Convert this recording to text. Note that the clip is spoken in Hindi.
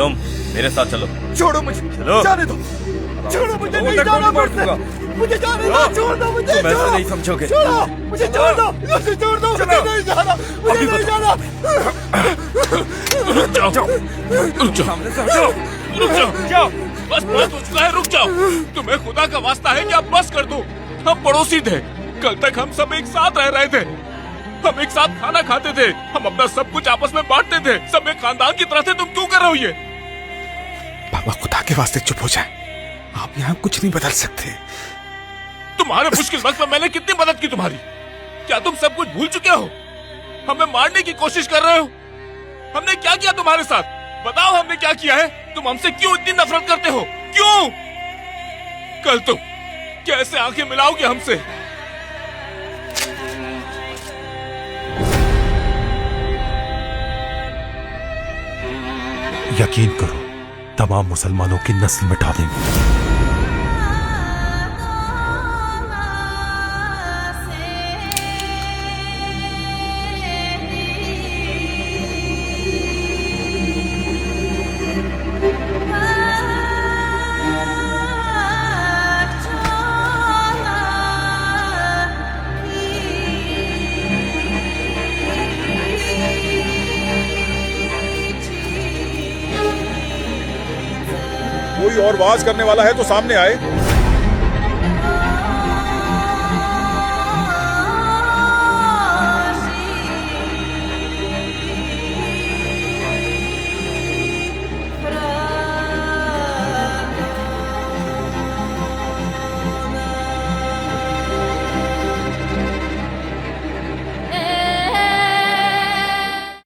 तुम मेरे साथ चलो। छोड़ो मुझे, चलो। जाने दो, छोड़ो मुझे, नहीं जाना मुझसे, मुझे जाने दो, छोड़ दो मुझे, तुम ऐसे नहीं समझोगे। छोड़ो मुझे, छोड़ दो, मुझे छोड़ दो, मुझे नहीं जाना, मुझे नहीं जाना। रुक जाओ, रुक जाओ, सामने से हटो। रुक जाओ, बस बहुत हो चुका है, रुक जाओ। तुम्हें खुदा का वास्ता है कि आप बस कर दो। हम पड़ोसी थे, कल तक हम सब एक साथ रह रहे थे, हम एक साथ खाना खाते थे, हम अपना सब कुछ आपस में बांटते थे, सब एक खानदान की तरह थे। तुम क्यों कर रहे हो ये? बाबा खुदा के वास्ते चुप हो जाए, आप यहाँ कुछ नहीं बदल सकते। तुम्हारे मुश्किल वक्त में मैंने कितनी मदद की तुम्हारी, क्या तुम सब कुछ भूल चुके हो? हमें मारने की कोशिश कर रहे हो? हमने क्या किया तुम्हारे साथ? बताओ हमने क्या किया है? तुम हमसे क्यों इतनी नफरत करते हो? क्यों? कल तुम कैसे आंखें मिलाओगे हमसे? यकीन करो, तमाम मुसलमानों की नस्ल मिटा देंगे। कोई और वाज करने वाला है तो सामने आए।